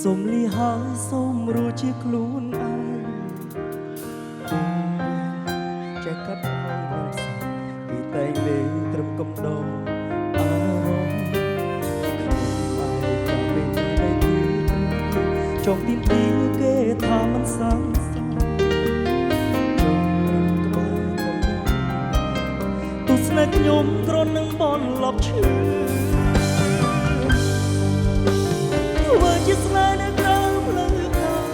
សូមលីហើយសូមរួចជាខ្លួនឯងចេះកាត់ហើយមិនស្អាតពីតែងលេងត្រឹមកំដរអារម្មណ៍ខ្ញុំឯងក៏មិនได้ទីចង់ទីពីគេថាមិនសាំស្នេហ៍ខ្ញុំគ្រាន់នឹងបនលប់ឈឺធ្វើជាស្នេហ៍នៅក្រៅផ្លូវការ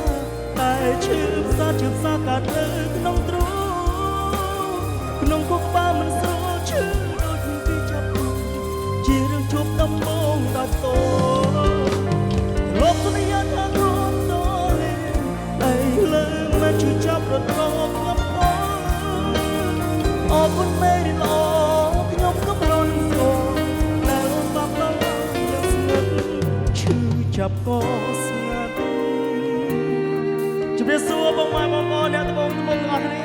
តែឈឺផ្សាជើងផ្សាកាត់នៅក្នុងទ្រូក្នុងគុកក្បាលមិនស្រួលឈឺដូចគេចាប់ជារឿងជួបដំបងដល់តលោកសន្យាថារួមតលេតែលើមិនជួយចាប់រត់រកខ្ញុំអរគុណមេរៀនល្អខ្ញុំក៏ប្រន់ស្គាល់ដែលបាក់ដល់យ៉ាងស្ងាត់ឈឺចាប់ក៏ស្ងាត់ជម្រាបសួរបងប្អូនអ្នកត្បូងទាំងអស់គ្នា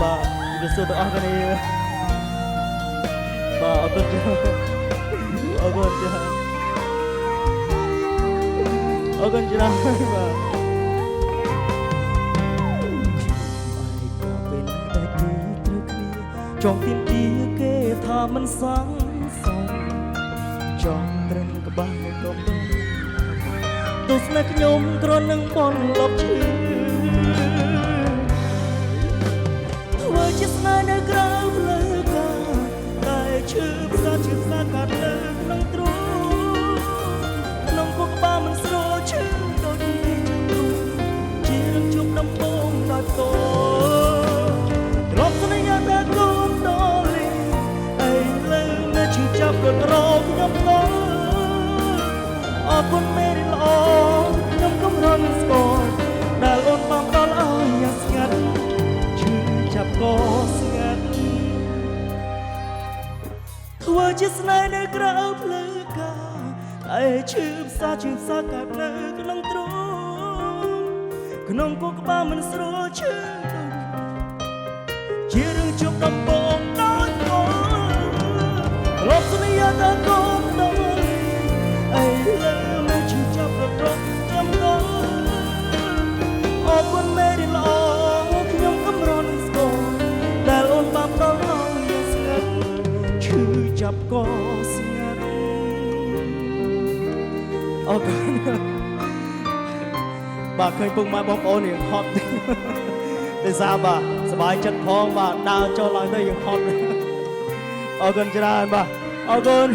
បាទជម្រាបសួរទាំងអស់គ្នាបាទអរគុណច្រើនអរគុណច្រើនអរគុណច្រើនបាទចង់ទៀមទាគេថាមិនសងសំចង់ត្រឹមក្បាលក៏បងទស្សនៈខ្ញុំគ្រាន់នឹងបនលប់ឈឺធ្វើជាស្នេហ៍នៅក្រៅផ្លូវការតែឈឺផ្សាឈឺផ្សាកាត់លើក្នុងទ្រូក្នុងគុកក្បាលមិនស្រួលឈឺដូចទីចាំទូជារឿងជួបដំបងដល់តទ្រពសន្យាថាកូនដល់លីអីលើនៅឈឺចាប់រត់រកខ្ញុំទៅអរគុណមេរៀនល្អខ្ញុំកំរន់ស្គាល់ដែលអូនបានដល់ឲ្យយ៉ាងស្ងាត់ឈឺចាប់ក៏ស្ងាត់ធ្វើជាស្នេហ៍នៅក្រៅផ្លូវការតែឈឺផ្សាកាត់នៅក្នុងទ្រូក្នុងគុកក្បាលមិនស្រួលឈឺជារឿងជួបដំបងដល់កូនរកសន្យាថាកូនដល់អីលើមិនឈឺចាប់រត់រកចាំកូនអរគុណមេរៀនល្អខ្ញុំកំរន់ស្គាល់ដែលអូនបានដល់ឲ្យយ៉ាងស្ងាត់ឈឺចាប់ក៏ស្ងាត់អរគុណបាទឃើញពុកម៉ែបងប្អូននេះហត់ដោយសារបាទសប្បាយចិត្តផងបាទដើរចូលឡើងទៅយើងហត់អរគុណច្រើនបាទអរគុណ